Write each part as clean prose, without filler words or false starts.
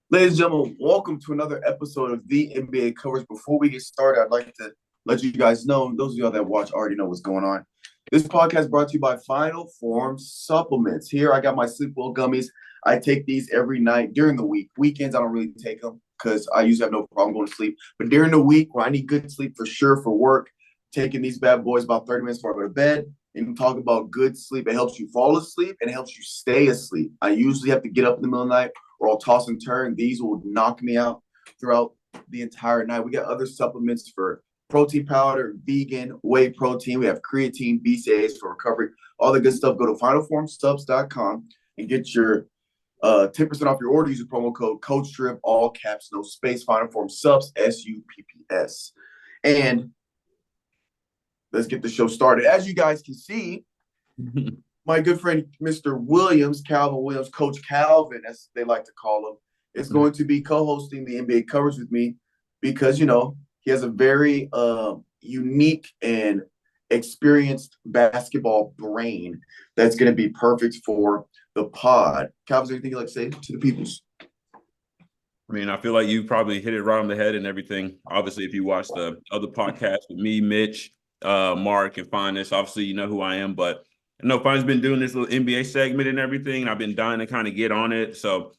Ladies and gentlemen, welcome to another episode of the NBA coverage. Before we get started, I'd like to let you guys know, those of y'all that watch already know what's going on. This podcast brought to you by Final Form Supplements. Here, I got my Sleep Well gummies. I take these every night during the week. Weekends, I don't really take them because I usually have no problem going to sleep. But during the week, when I need good sleep for sure for work, taking these bad boys about 30 minutes before I go to bed. And talk about good sleep. It helps you fall asleep and it helps you stay asleep. I usually have to get up in the middle of the night or I'll toss and turn. These will knock me out throughout the entire night. We got other supplements for protein powder, vegan, whey protein. We have creatine, BCAAs for recovery, all the good stuff. Go to finalformsubs.com and get your 10% off your order. Use the promo code CoachStrib, all caps, no space, Final Form Subs, SUPPS. And let's get the show started. As you guys can see, my good friend, Mr. Williams, Calvin Williams, Coach Calvin, as they like to call him, is going to be co-hosting the NBA coverage with me because, you know, he has a very unique and experienced basketball brain that's going to be perfect for the pod. Calvin, is there anything you'd like to say to the peoples? I mean, I feel like you probably hit it right on the head and everything. Obviously, if you watch the other podcasts with me, Mitch, Mark, and Finest, obviously you know who I am. But I know Finest been doing this little NBA segment and everything, and I've been dying to kind of get on it. So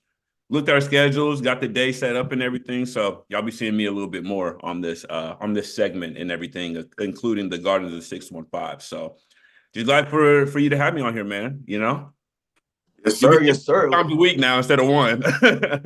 looked at our schedules, got the day set up and everything. So y'all be seeing me a little bit more on this segment and everything, including the Guardians of the 615. So just glad for you to have me on here, man. You know? Yes, sir. Yes, sir. 2 times a week now instead of one.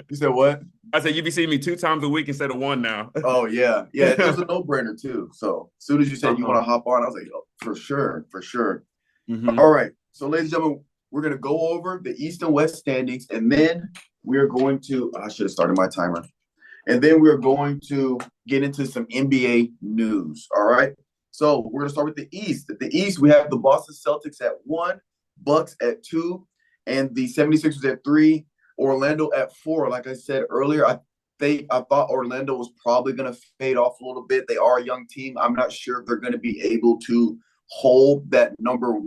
You said what? I said you be seeing me 2 times a week instead of one now. Oh, yeah. Yeah, it was a no-brainer, too. So as soon as you said you want to hop on, I was like, oh, for sure, for sure. Mm-hmm. All right. So, ladies and gentlemen, we're going to go over the East and West standings, and then we are going to – I should have started my timer. And then we're going to get into some NBA news, all right? So we're going to start with the East. At the East, we have the Boston Celtics at 1, Bucks at 2, and the 76ers at 3, Orlando at 4. Like I said earlier, I thought Orlando was probably going to fade off a little bit. They are a young team. I'm not sure if they're going to be able to hold that number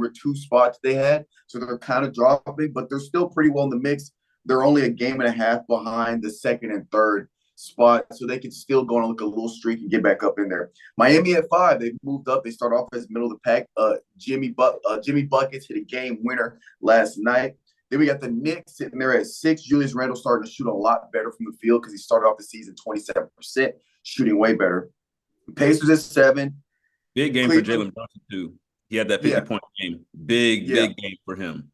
2 spot they had. So they're kind of dropping, but they're still pretty well in the mix. They're only a game and a half behind the second and third spot, so they can still go on a little streak and get back up in there. Miami at 5, they've moved up. They start off as middle of the pack. Jimmy Buckets hit a game winner last night. Then we got the Knicks sitting there at 6. Julius Randle starting to shoot a lot better from the field because he started off the season 27%, shooting way better. Pacers at 7. Big game for Jalen Brunson, too. He had that 50-point game. Big game for him.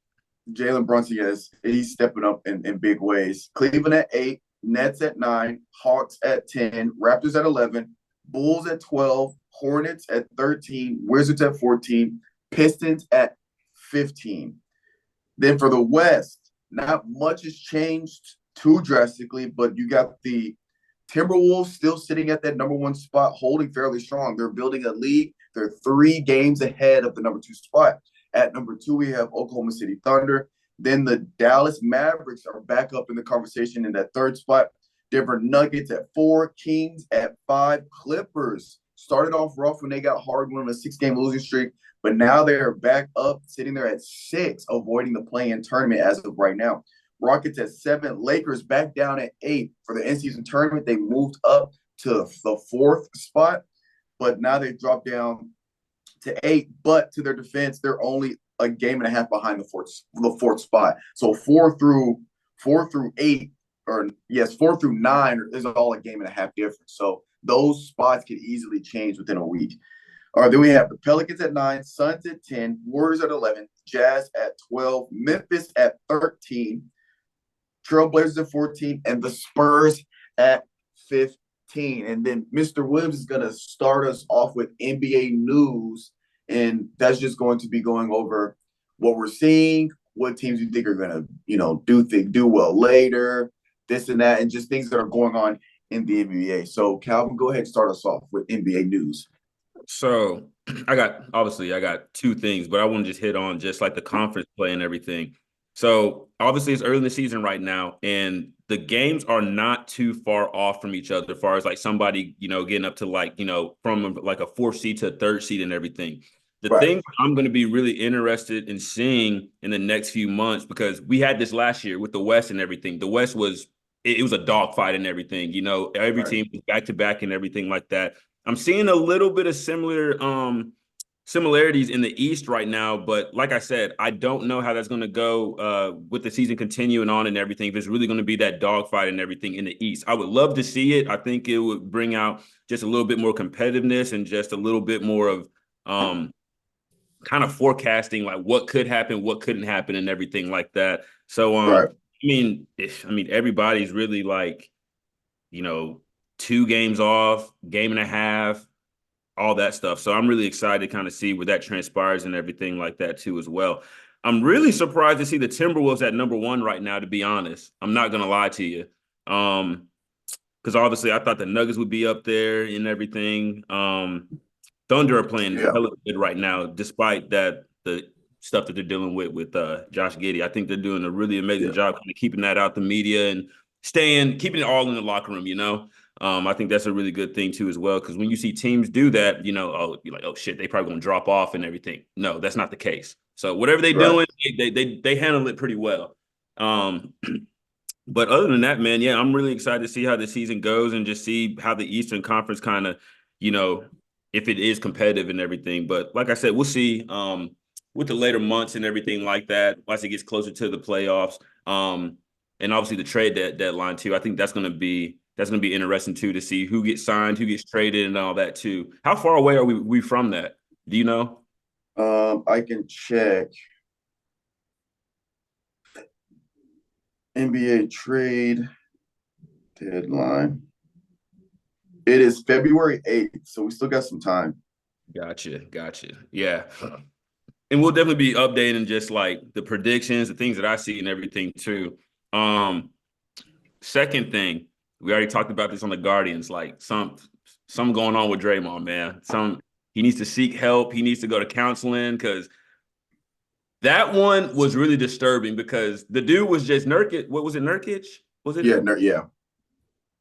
Jalen Brunson, yes, he's stepping up in big ways. Cleveland at 8, Nets at 9, Hawks at 10, Raptors at 11, Bulls at 12, Hornets at 13, Wizards at 14, Pistons at 15. Then for the West, not much has changed too drastically, but you got the Timberwolves still sitting at that number 1 spot, holding fairly strong. They're building a lead. They're 3 games ahead of the number 2 spot. At number 2, we have Oklahoma City Thunder. Then the Dallas Mavericks are back up in the conversation in that 3rd spot. Denver Nuggets at 4, Kings at 5, Clippers started off rough when they got hard, went on a 6-game losing streak, but now they're back up, sitting there at 6, avoiding the play-in tournament as of right now. Rockets at 7, Lakers back down at 8 for the in-season tournament. They moved up to the 4th spot, but now they've dropped down to 8. But to their defense, they're only a game and a half behind the fourth spot. So 4 through 8, or yes, 4 through 9 is all a game and a half difference. So those spots could easily change within a week. All right, then we have the Pelicans at 9, Suns at 10, Warriors at 11, Jazz at 12, Memphis at 13, Trailblazers at 14, and the Spurs at 15. And then Mr. Williams is going to start us off with NBA news, and that's just going to be going over what we're seeing, what teams you think are going to, do well later, this and that, and just things that are going on in the NBA. So, Calvin, go ahead and start us off with NBA news. So I got 2 things, but I want to just hit on just like the conference play and everything. So obviously it's early in the season right now, and the games are not too far off from each other as far as like somebody, getting up to like, from like a 4th seed to a 3rd seed and everything. The Right. thing I'm going to be really interested in seeing in the next few months, because we had this last year with the West and everything. The West was it was a dogfight and everything. Every Right. team was back to back and everything like that. I'm seeing a little bit of similarities in the East right now, but like I said, I don't know how that's going to go with the season continuing on and everything. If it's really going to be that dogfight and everything in the East, I would love to see it. I think it would bring out just a little bit more competitiveness and just a little bit more of kind of forecasting like what could happen, what couldn't happen, and everything like that. So, Right. everybody's really like, you know, 2 games off, game and a half, all that stuff. So I'm really excited to kind of see where that transpires and everything like that too as well. I'm really surprised to see the Timberwolves at number 1 right now, to be honest. I'm not gonna lie to you. Because obviously I thought the Nuggets would be up there and everything. Thunder are playing Yeah. hella good right now, despite the stuff that they're dealing with Josh Giddey. I think they're doing a really amazing Yeah. job kind of keeping that out the media and keeping it all in the locker room. I think that's a really good thing too as well, because when you see teams do that, you're like, oh shit, they probably gonna drop off and everything. No, that's not the case. So whatever they're Right. doing, they handle it pretty well. But other than that, man, yeah, I'm really excited to see how the season goes and just see how the Eastern Conference kind of, you know, if it is competitive and everything. But like I said, we'll see with the later months and everything like that once it gets closer to the playoffs. And obviously the deadline too. I think that's gonna be interesting too, to see who gets signed, who gets traded, and all that too. How far away are we from that? Do you know? I can check NBA trade deadline. It is February 8th, so we still got some time. Gotcha. Yeah. And we'll definitely be updating just like the predictions, the things that I see and everything too. Um, Second thing, we already talked about this on the Guardians, like some going on with Draymond, man. He needs to seek help. He needs to go to counseling, because that one was really disturbing, because the dude was just Nurkic. What was it, Nurkic? Was it? Yeah. Yeah.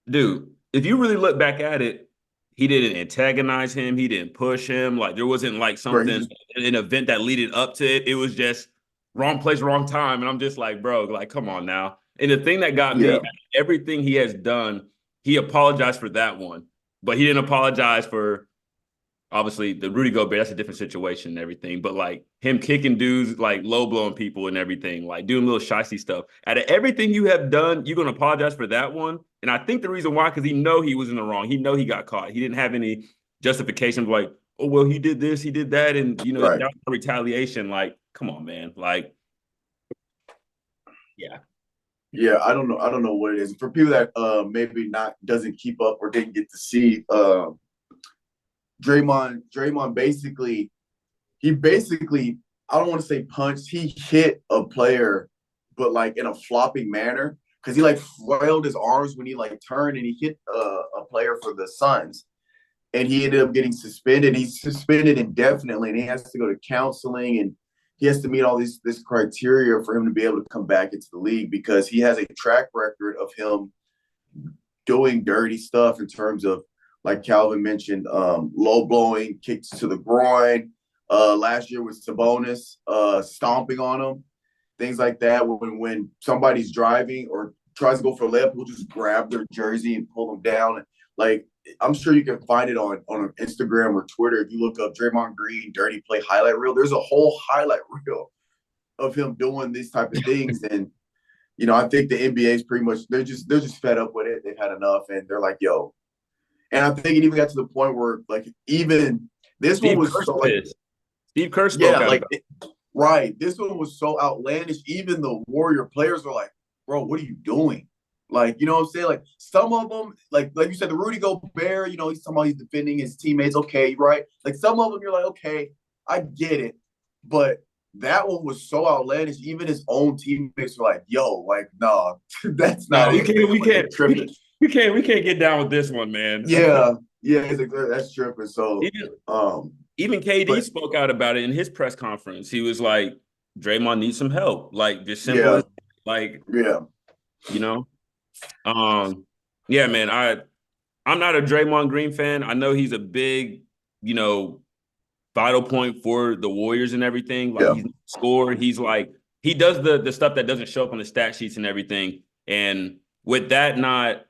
Dude, if you really look back at it, he didn't antagonize him. He didn't push him. Like, there wasn't like Right. something, an event that leaded up to it. It was just wrong place, wrong time. And I'm just like, bro, like, come on now. And the thing that got me, Yeah. everything he has done, he apologized for that one, but he didn't apologize for, obviously, the Rudy Gobert. That's a different situation and everything. But like him kicking dudes, like low blowing people and everything, like doing little shicey stuff. Out of everything you have done, you're gonna apologize for that one. And I think the reason why, because he was in the wrong. He know he got caught. He didn't have any justification of like, oh well, he did this, he did that, and that Right. was retaliation. Like, come on, man. Like, yeah. Yeah. I don't know what it is. For people that maybe not doesn't keep up or didn't get to see Draymond basically, I don't want to say punched, he hit a player, but like in a flopping manner. Because he like flailed his arms when he like turned and he hit a player for the Suns. And he ended up getting suspended. He's suspended indefinitely, and he has to go to counseling, and he has to meet all this criteria for him to be able to come back into the league, because he has a track record of him doing dirty stuff in terms of, like Calvin mentioned, low blowing, kicks to the groin. Last year with Sabonis, stomping on him, things like that. When somebody's driving or tries to go for a layup, he'll just grab their jersey and pull them down. Like, I'm sure you can find it on Instagram or Twitter. If you look up Draymond Green dirty play highlight reel, there's a whole highlight reel of him doing these type of things. And I think the NBA is pretty much they're just fed up with it. They've had enough, and they're like, yo. And I think it even got to the point where like even this one Steve was Kerr's so like, pissed. Steve Kerr yeah, spoke out like about it. right. This one was so outlandish. Even the Warrior players were like, bro, what are you doing? Like, you know what I'm saying? Like, some of them, like you said, the Rudy Gobert, he's talking about he's defending his teammates. Okay, right? Like, some of them, you're like, okay, I get it. But that one was so outlandish. Even his own teammates were like, yo, like, nah, that's No, not we it, can't, man. we Like, they can't, tripping. we can't get down with this one, man. Yeah, yeah, it's like, that's tripping. So, Even um, even KD but spoke out about it in his press conference. He was like, Draymond needs some help. Like, just simple yeah, as, like, yeah, you know. Yeah, man. I'm not a Draymond Green fan. I know he's a big, you know, vital point for the Warriors and everything. Like Yeah. he's scored. He's like he does the stuff that doesn't show up on the stat sheets and everything. And with them not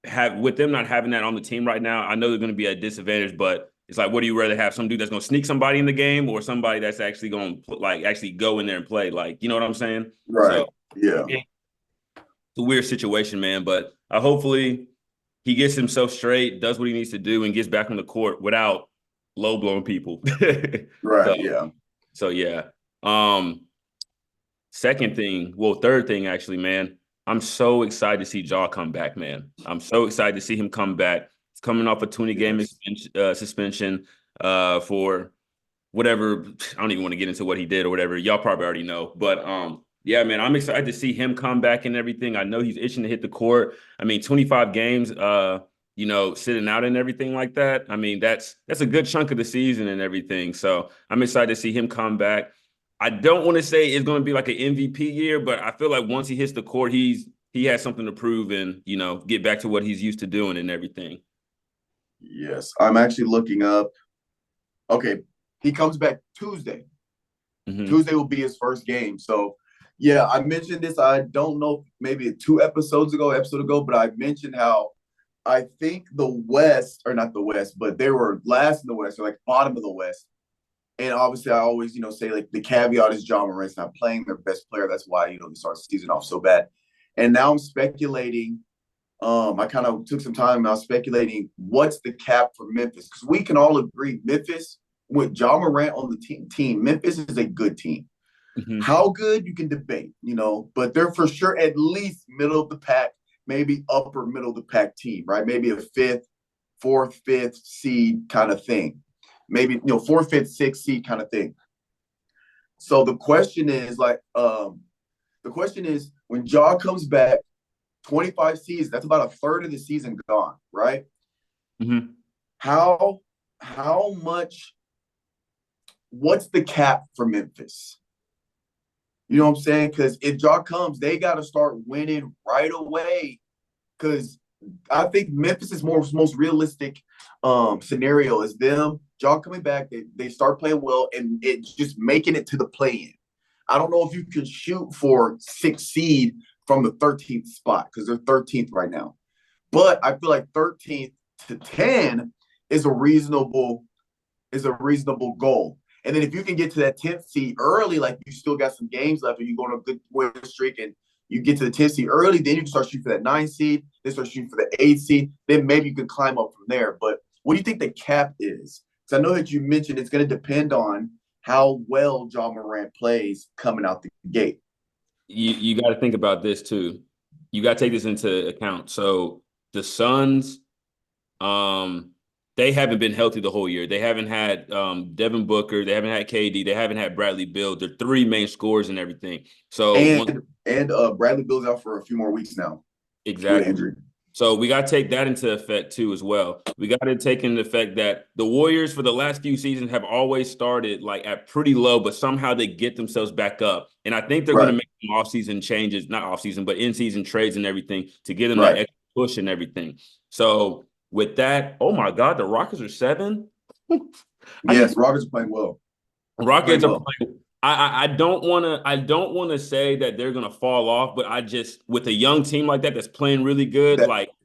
having that on the team right now, I know they're going to be at a disadvantage. But it's like, what do you rather have? Some dude that's going to sneak somebody in the game, or somebody that's actually going to like actually go in there and play? Like, you know what I'm saying? Right. So Yeah. it's a weird situation, man. But hopefully he gets himself straight, does what he needs to do, and gets back on the court without low blowing people. Right. so, Yeah. so yeah. Third thing, actually, man. I'm so excited to see Jaw come back, man. I'm so excited to see him come back. He's coming off a 20-game suspension for whatever. I don't even want to get into what he did or whatever. Y'all probably already know. But yeah, man, I'm excited to see him come back and everything. I know he's itching to hit the court. I mean, 25 games, sitting out and everything like that. I mean, that's a good chunk of the season and everything. So I'm excited to see him come back. I don't want to say it's going to be like an MVP year, but I feel like once he hits the court, he has something to prove and, get back to what he's used to doing and everything. Yes. I'm actually looking up. Okay. He comes back Tuesday. Mm-hmm. Tuesday will be his first game. So, yeah, I mentioned this. I don't know, maybe 2 episodes ago, but I mentioned how I think the West, or not the West, but they were last in the West, or like bottom of the West. And obviously, I always, say like the caveat is Ja Morant's not playing their best player. That's why, they start the season off so bad. And now I'm speculating. I kind of took some time and I was speculating what's the cap for Memphis. Because we can all agree Memphis, with Ja Morant on the team, Memphis is a good team. Mm-hmm. How good, you can debate, but they're for sure at least middle of the pack, maybe upper middle of the pack team, right? Maybe a 5th, 4th, 5th seed kind of thing. Maybe, 4th, 5th, 6th seed kind of thing. So the question is when Ja comes back, 25 seasons, that's about a third of the season gone, right? Mm-hmm. How much, what's the cap for Memphis? You know what I'm saying? Because if Ja comes, they got to start winning right away. Because I think Memphis is most realistic scenario is them. Ja coming back, they start playing well, and it's just making it to the play-in. I don't know if you can shoot for 6th seed from the 13th spot because they're 13th right now. But I feel like 13th to 10 is a reasonable goal. And then if you can get to that 10th seed early, like you still got some games left, and you go on a good win streak, and you get to the 10th seed early, then you can start shooting for that 9th seed, then start shooting for the 8th seed. Then maybe you can climb up from there. But what do you think the cap is? Because I know that you mentioned it's going to depend on how well Ja Morant plays coming out the gate. You got to think about this too. You got to take this into account. So the Suns, they haven't been healthy the whole year. They haven't had Devin Booker. They haven't had KD. They haven't had Bradley Beal. They're 3 main scorers and everything. So Bradley Beal's out for a few more weeks now. Exactly. Injury. So we got to take that into effect too as well. We got to take into effect that the Warriors for the last few seasons have always started like at pretty low, but somehow they get themselves back up. And I think they're going to make some off-season changes, not off-season, but in-season trades and everything to give them that extra push and everything. So with that, oh my God, the Rockets are 7. Yes, Rockets are playing well. Rockets are playing. I don't want to say that they're gonna fall off, but I just with a young team like that that's playing really good,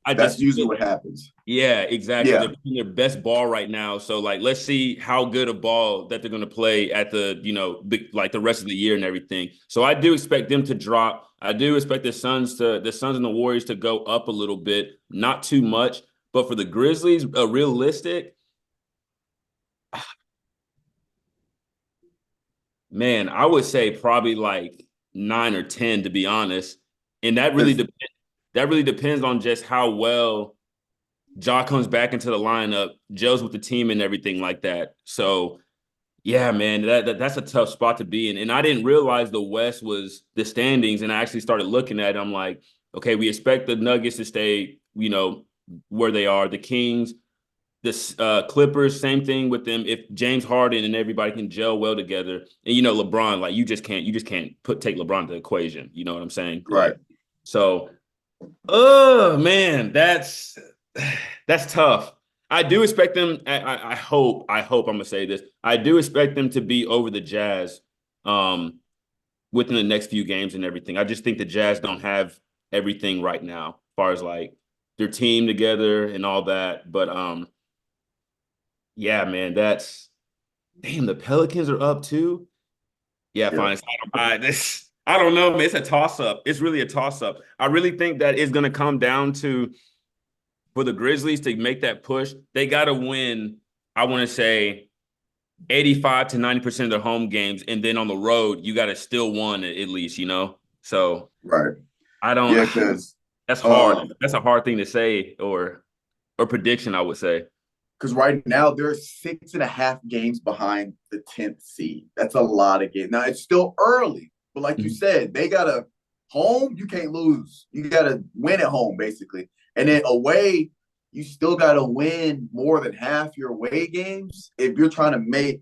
that's usually what happens. Yeah, exactly. Yeah. They're playing their best ball right now. So let's see how good a ball that they're gonna play at the the rest of the year and everything. So I do expect them to drop. I do expect the Suns and the Warriors to go up a little bit, not too much. But for the Grizzlies, realistic. Man, I would say probably like 9 or 10, to be honest. And that really depends on just how well Ja comes back into the lineup, gels with the team and everything like that. So, yeah, man, that's a tough spot to be in. And I didn't realize the West was the standings. And I actually started looking at it. I'm like, okay, we expect the Nuggets to stay, where they are. The Kings, the Clippers, same thing with them. If James Harden and everybody can gel well together, and LeBron, like you just can't take LeBron to the equation. You know what I'm saying? Right. So, oh man, that's tough. I do expect them. I hope. I'm gonna say this. I do expect them to be over the Jazz, within the next few games and everything. I just think the Jazz don't have everything right now, as far as like their team together and all that. But yeah, man, that's damn. The Pelicans are up too. Yeah, Yeah. fine. I don't know, man. It's a toss up. It's really a toss up. I really think that it's going to come down to for the Grizzlies to make that push. They got to win. I want to say 85 to 90% of their home games, and then on the road, you got to still win at least. So Right. I don't. Yeah, because That's hard. That's a hard thing to say or prediction. I would say. right now they're 6.5 games behind the 10th seed. That's a lot of games. Now it's still early, but like you said, they got a home. You can't lose. You got to win at home, basically, and then away, you still got to win more than half your away games if you're trying to make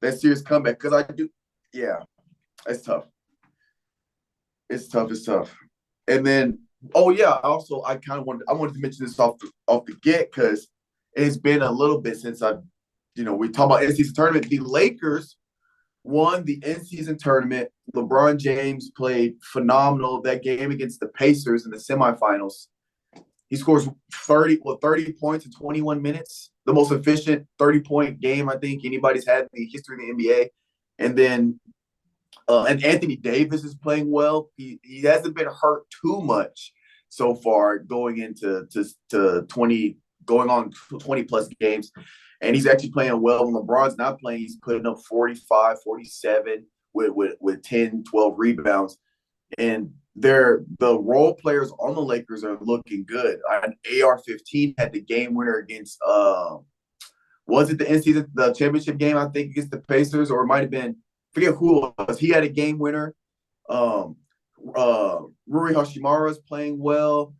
that serious comeback. Because I do, yeah, it's tough. It's tough. It's tough. And then, oh yeah, also I wanted to mention this off the get because it's been a little bit since we talk about in-season tournament. The Lakers won the in-season tournament. LeBron James played phenomenal that game against the Pacers in the semifinals. He scores 30 points in 21 minutes, the most efficient 30-point game I think anybody's had in the history of the NBA. And then and Anthony Davis is playing well. He hasn't been hurt too much so far going into to 20 going on 20 plus games. And he's actually playing well. When LeBron's not playing, he's putting up 45, 47 with 10, 12 rebounds. And the role players on the Lakers are looking good. AR-15 had the game winner against was it the championship game, I think, against the Pacers, or it might have been, forget who it was. He had a game winner. Rui Hashimura is playing well.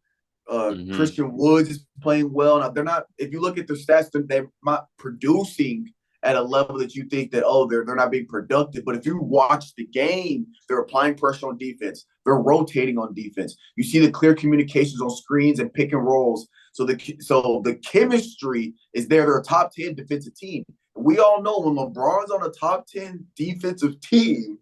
Christian Woods is playing well. Now, they're not, if you look at their stats, they're not producing at a level that you think that, they're not being productive. But if you watch the game, they're applying pressure on defense. They're rotating on defense. You see the clear communications on screens and pick and rolls. So the chemistry is there. They're a top 10 defensive team. We all know when LeBron's on a top 10 defensive team,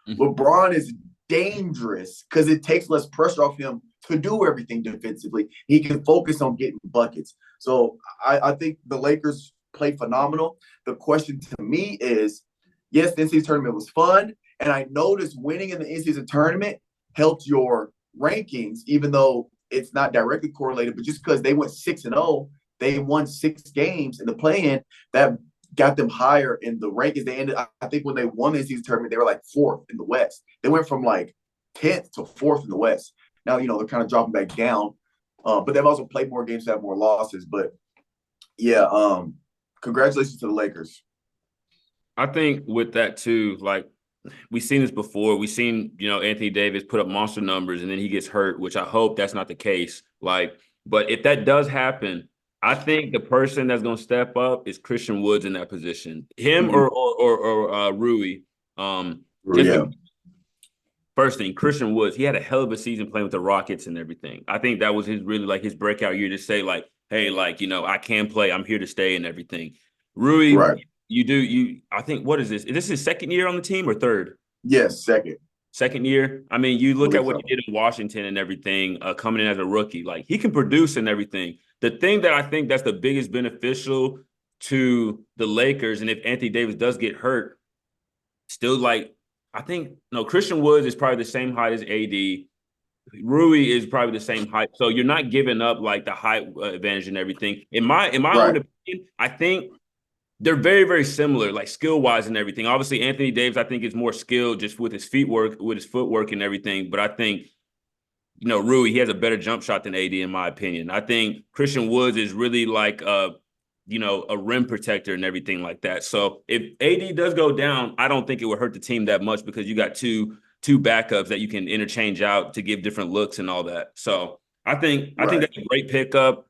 LeBron is dangerous because it takes less pressure off him to do everything defensively. He can focus on getting buckets. So I think the Lakers played phenomenal. The question to me is, yes, the in-season tournament was fun, and I noticed winning in the in-season tournament helped your rankings, even though it's not directly correlated, but just because they went 6-0, they won 6 games in the play-in, that got them higher in the rankings. They ended, I think when they won the in-season tournament, they were like 4th in the West. They went from like 10th to 4th in the West. Now, they're kind of dropping back down, but they've also played more games to have more losses. But yeah, congratulations to the Lakers. I think with that too, like we've seen this before. We've seen, Anthony Davis put up monster numbers and then he gets hurt, which I hope that's not the case. But if that does happen, I think the person that's going to step up is Christian Woods in that position. Him or Rui. First thing, Christian Woods, he had a hell of a season playing with the Rockets and everything. I think that was his breakout year to say hey, I can play. I'm here to stay and everything. Rui, right. I think, what is this? Is this his second year on the team or third? Yes, second. Second year. I mean, you look at what he did in Washington and everything, coming in as a rookie. Like, he can produce and everything. The thing that I think that's the biggest beneficial to the Lakers, and if Anthony Davis does get hurt, still Christian Woods is probably the same height as AD. Rui is probably the same height. So you're not giving up the height advantage and everything. In my own opinion, I think they're very, very similar, skill-wise and everything. Obviously, Anthony Davis, I think, is more skilled just with his footwork and everything. But I think, Rui, he has a better jump shot than AD, in my opinion. I think Christian Woods is really a rim protector and everything like that. So if AD does go down, I don't think it would hurt the team that much because you got two backups that you can interchange out to give different looks and all that. So I think that's a great pickup.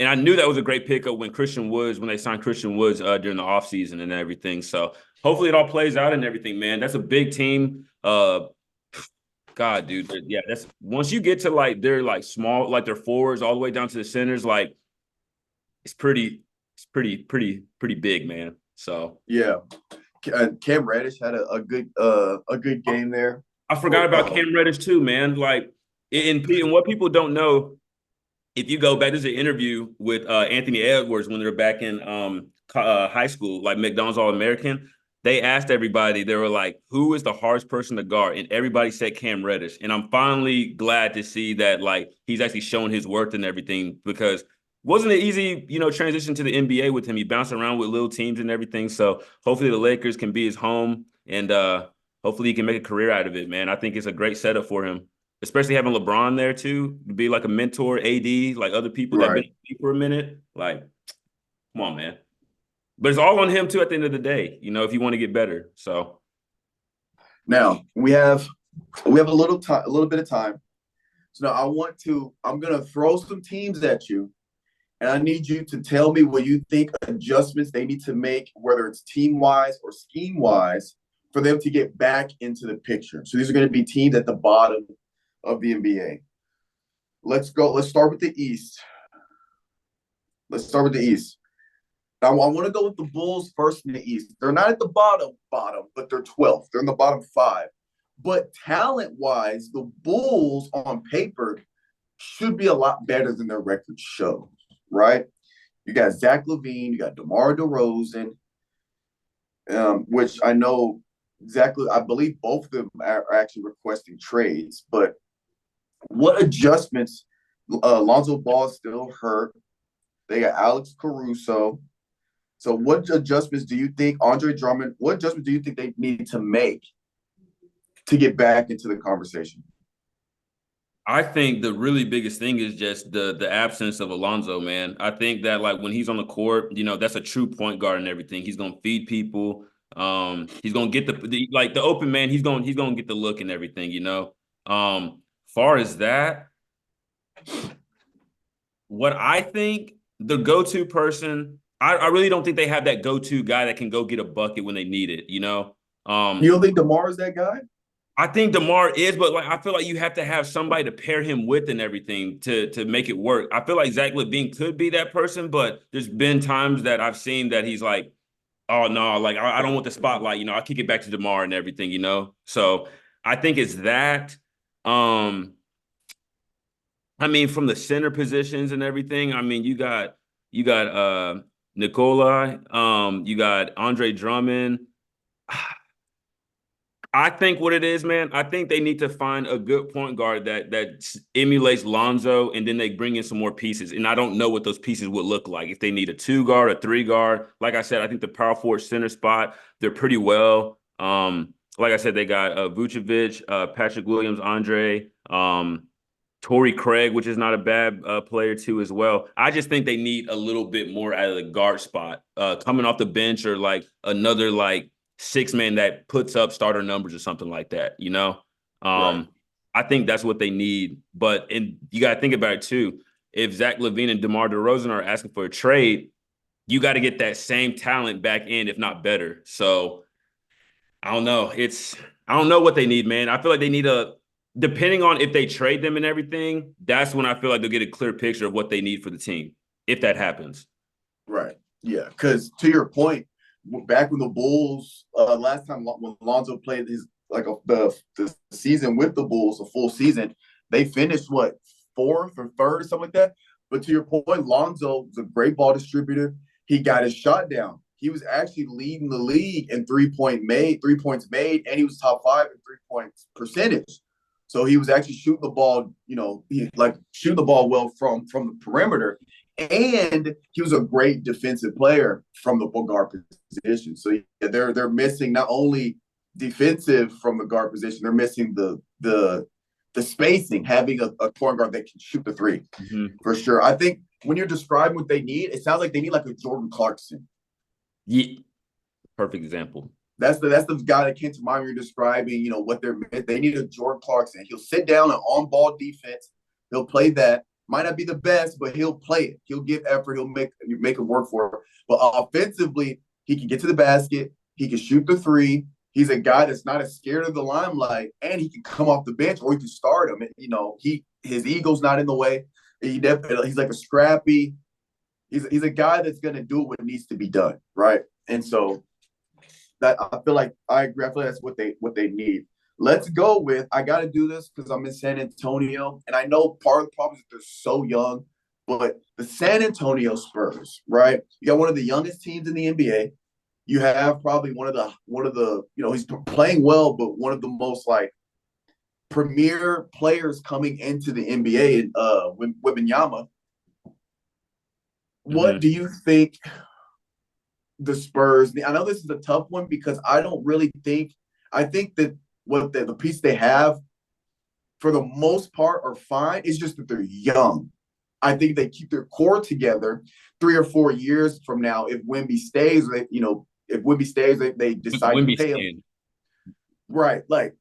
And I knew that was a great pickup when they signed Christian Woods during the offseason and everything. So hopefully it all plays out and everything, man. That's a big team. God, dude. Yeah, that's once you get to their small, their forwards all the way down to the centers, pretty big, man. So Yeah. Cam Reddish had a good game there. I forgot about Cam Reddish too, man. Like, and what people don't know, if you go back, there's an interview with Anthony Edwards when they were back in high school, like McDonald's All-American. They asked everybody, they were like, who is the hardest person to guard? And everybody said Cam Reddish. And I'm finally glad to see that, like, he's actually showing his worth and everything, because wasn't it easy, transition to the NBA with him? He bounced around with little teams and everything. So hopefully the Lakers can be his home, and hopefully he can make a career out of it, man. I think it's a great setup for him, especially having LeBron there too, to be like a mentor, AD, like other people that have been for a minute. Like, come on, man. But it's all on him too at the end of the day, if you want to get better. So now we have a little bit of time. So now I'm gonna throw some teams at you, and I need you to tell me what you think adjustments they need to make, whether it's team-wise or scheme-wise, for them to get back into the picture. So these are going to be teams at the bottom of the NBA. Let's go. Let's start with the East. Now, I want to go with the Bulls first in the East. They're not at the bottom, but they're 12th. They're in the bottom 5. But talent-wise, the Bulls on paper should be a lot better than their record shows, right? You got Zach LaVine, you got DeMar DeRozan, which I know I believe both of them are actually requesting trades. But what adjustments? Lonzo Ball is still hurt. They got Alex Caruso. So what adjustments do you think, Andre Drummond, what adjustments do you think they need to make to get back into the conversation? I think the really biggest thing is just the absence of Alonzo, man. I think that, like, when he's on the court, that's a true point guard and everything. He's gonna feed people. He's gonna get the open man. He's gonna get the look and everything. Far as that, what I think the go-to person, I really don't think they have that go-to guy that can go get a bucket when they need it. You don't think DeMar is that guy? I think DeMar is, but I feel like you have to have somebody to pair him with and everything to make it work. I feel like Zach LaVine could be that person, but there's been times that I've seen that he's like, oh no, like I don't want the spotlight. I kick it back to DeMar and everything. So I think it's that. I mean, from the center positions and everything. I mean, you got Nikola, you got Andre Drummond. I think what it is, man, I think they need to find a good point guard that emulates Lonzo, and then they bring in some more pieces. And I don't know what those pieces would look like. If they need a 2-guard, a 3-guard. Like I said, I think the power forward center spot, they're pretty well. Like I said, they got Vucevic, Patrick Williams, Andre, Torrey Craig, which is not a bad player too as well. I just think they need a little bit more out of the guard spot, coming off the bench, or like another like 6-man that puts up starter numbers or something like that. Right. I think that's what they need. But you got to think about it too. If Zach LaVine and DeMar DeRozan are asking for a trade, you got to get that same talent back in, if not better. So I don't know. I don't know what they need, man. I feel like they need depending on if they trade them and everything, that's when I feel like they'll get a clear picture of what they need for the team, if that happens. Right. Yeah. Because to your point, back when the Bulls, last time when Lonzo played the season with the Bulls, a full season, they finished what, 4th or 3rd or something like that. But to your point, Lonzo was a great ball distributor. He got his shot down. He was actually leading the league in 3 points made, and he was top 5 in 3-point percentage. So he was actually shooting the ball, shooting the ball well from the perimeter. And he was a great defensive player from the guard position. So they're missing not only defensive from the guard position, they're missing the spacing, having a point guard that can shoot the 3 for sure. I think when you're describing what they need, it sounds like they need like a Jordan Clarkson. Yeah, perfect example. That's the guy that came to mind when you're describing, what they need a Jordan Clarkson. He'll sit down and on-ball defense. He'll play that. Might not be the best, but he'll play it. He'll give effort. He'll make it work for it. But offensively, he can get to the basket. He can shoot the 3. He's a guy that's not as scared of the limelight, and he can come off the bench or you can start him. His ego's not in the way. He's like a scrappy, he's a guy that's going to do what needs to be done, right? And so that I feel like I agree. I feel like that's what they need. Let's go with I got to do this because I'm in San Antonio, and I know part of the problem is that they're so young. But the San Antonio Spurs, right? You got one of the youngest teams in the NBA. You have probably one of the he's playing well, but one of the most like premier players coming into the NBA, Wembanyama. What Mhm. do you think the Spurs? I know this is a tough one because I don't really think. I think that what the piece they have, for the most part, are fine. It's just that they're young. I think they keep their core together 3 or 4 years from now. If Wemby stays, if Wemby stays, they decide to Wimby pay him. stand. Right, right.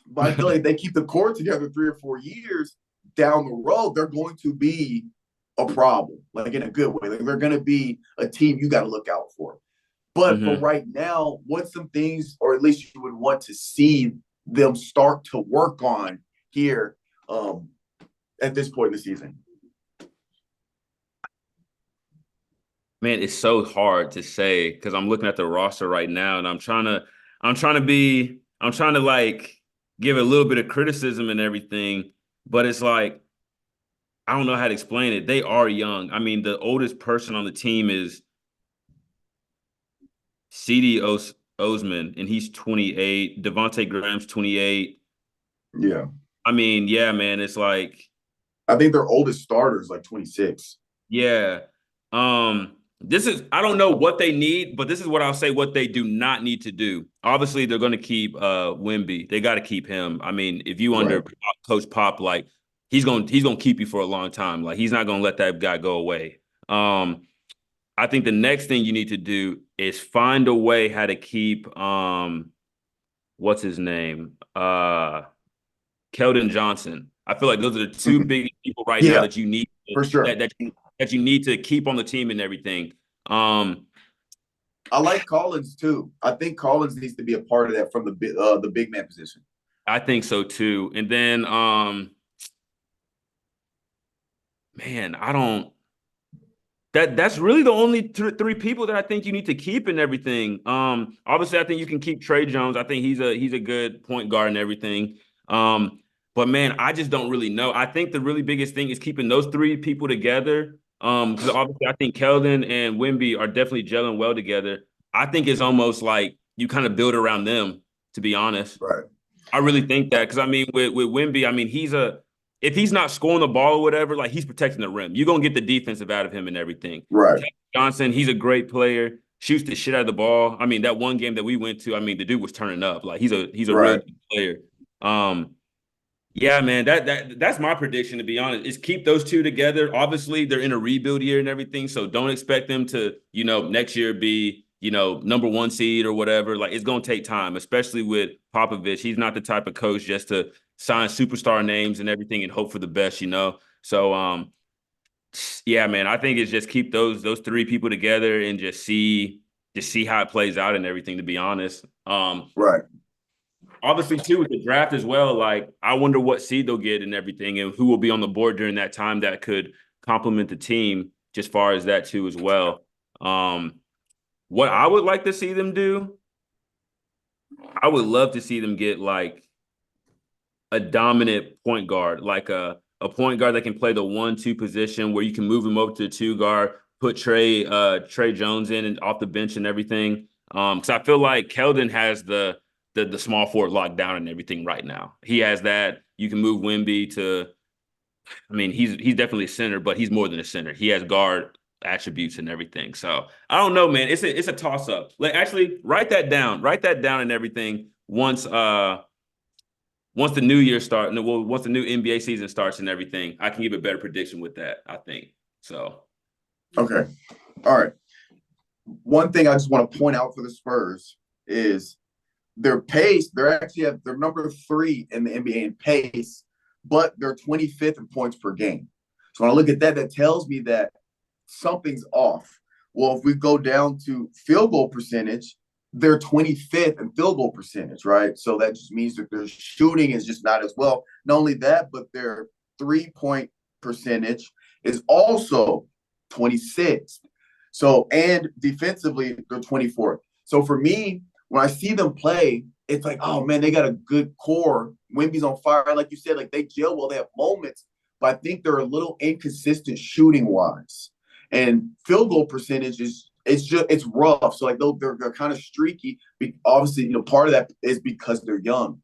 But I feel like they keep the core together 3 or 4 years down the road, they're going to be a problem, like in a good way. Like they're going to be a team you got to look out for. But for Mhm. right now, what's some things, or at least you would want to see them start to work on here at this point in the season? Man, it's so hard to say because I'm looking at the roster right now and I'm trying to like give a little bit of criticism and everything, but it's like I don't know how to explain it. They are young. I mean, the oldest person on the team is CD Osman, and he's 28. Devontae Graham's 28. Yeah. I mean, yeah, man, it's like I think their oldest starter is like 26. yeah. This is I don't know what they need, but this is what I'll say what they do not need to do. Obviously, they're gonna keep Wimby. They gotta keep him. I mean, if you under Right. Coach Pop, like he's gonna keep you for a long time. Like he's not gonna let that guy go away. I think the next thing you need to do is find a way how to keep what's his name? Keldon Johnson. I feel like those are the two Mhm. big people right now Yeah, that you need for sure. that you need to keep on the team and everything. Um, I like Collins too. I think Collins needs to be a part of that from the big man position. I think so too. And then, man, I don't. That's really the only three people that I think you need to keep and everything. Obviously, I think you can keep Trey Jones. I think he's a good point guard and everything. But man, I just don't really know. I think the really biggest thing is keeping those three people together. Because obviously, I think Keldon and Wimby are definitely gelling well together. I think it's almost like you kind of build around them. To be honest, Right. I really think that because I mean, with Wimby, I mean if he's not scoring the ball or whatever, like he's protecting the rim. You're gonna get the defensive out of him and everything. Right. Kevin Johnson, he's a great player, shoots the shit out of the ball. I mean, that one game that we went to, I mean, the dude was turning up. Like he's a really Right. good player. Um, yeah, man, that's my prediction to be honest. Is keep those two together. Obviously, they're in a rebuild year and everything, so don't expect them to, next year be, number one seed or whatever. Like it's gonna take time, especially with Popovich. He's not the type of coach just to sign superstar names and everything and hope for the best. So yeah, man, I think it's just keep those three people together and just see how it plays out and everything, to be honest. Right. Obviously too with the draft as well, like I wonder what seed they'll get and everything and who will be on the board during that time that could complement the team just far as that too as well. um what I would like to see them do, I would love to see them get like a dominant point guard, like a point guard that can play the 1-2 position where you can move him over to the two guard, put Trey Jones in and off the bench and everything. Because I feel like Keldon has the small forward locked down and everything right now. He has that. You can move Wimby to. I mean, he's definitely a center, but he's more than a center. He has guard attributes and everything. So I don't know, man. It's a toss up. Like actually, write that down. Write that down and everything. Once the new year starts, well, once the new NBA season starts and everything, I can give a better prediction with that, I think. So, Okay. All right. One thing I just want to point out for the Spurs is their pace. They're number 3 in the NBA in pace, but they're 25th in points per game. So when I look at that, that tells me that something's off. Well, if we go down to field goal percentage, they're 25th in field goal percentage, right? So that just means that their shooting is just not as well. Not only that, but their 3-point percentage is also 26th. So, and defensively, they're 24th. So for me, when I see them play, it's like, oh man, they got a good core. Wemby's on fire, like you said, like they gel well, they have moments, but I think they're a little inconsistent shooting wise. And field goal percentage is it's rough. So like they're kind of streaky. Obviously, part of that is because they're young.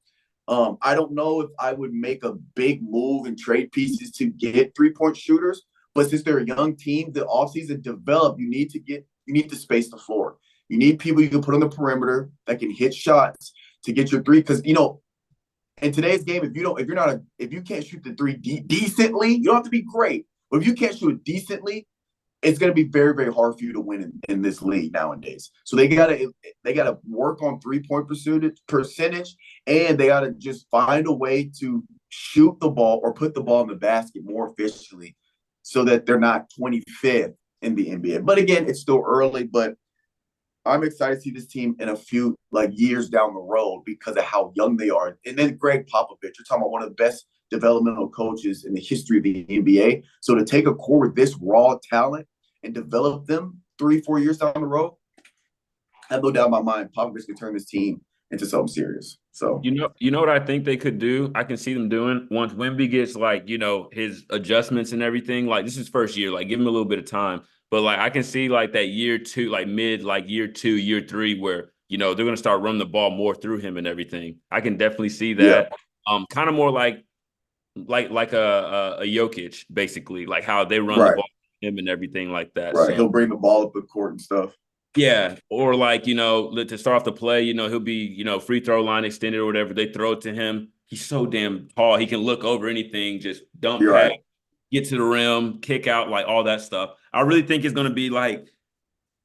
I don't know if I would make a big move and trade pieces to get 3-point shooters, but since they're a young team, the offseason develop, you need to space the floor. You need people you can put on the perimeter that can hit shots to get your three. Because in today's game, if you can't shoot the three decently, you don't have to be great, but if you can't shoot it decently, it's going to be very, very hard for you to win in this league nowadays. So they gotta work on 3-point percentage, and they gotta just find a way to shoot the ball or put the ball in the basket more efficiently, so that they're not 25th in the NBA. But again, it's still early. But I'm excited to see this team in a few years down the road because of how young they are. And then Greg Popovich, you're talking about one of the best developmental coaches in the history of the NBA. So to take a core with this raw talent and develop them 3-4 years down the road, I have no doubt in my mind Popovich can turn this team into something serious. So you know what I think they could do? I can see them doing once Wemby gets his adjustments and everything. Like this is first year, give him a little bit of time. But I can see that year two, mid year 2, year 3, where they're gonna start running the ball more through him and everything. I can definitely see that. Yeah. Kind of more like a Jokic, basically, like how they run the ball him and everything like that. Right. So, he'll bring the ball up the court and stuff. Yeah. Or to start off the play, he'll be, free throw line extended or whatever. They throw it to him. He's so damn tall. He can look over anything, just dump pass, get to the rim, kick out, all that stuff. I really think it's going to be like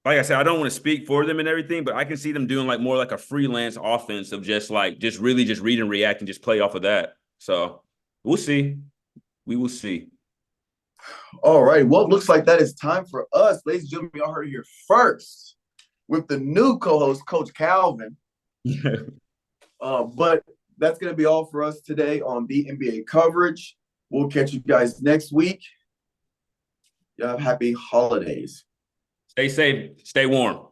I said, I don't want to speak for them and everything, but I can see them doing more like a freelance offense of just really just read and react and just play off of that. So we'll see. We will see. All right. Well, it looks like that is time for us. Ladies and gentlemen, y'all heard it here first with the new co-host, Coach Calvin. But that's going to be all for us today on the NBA coverage. We'll catch you guys next week. Y'all have happy holidays. Stay safe. Stay warm.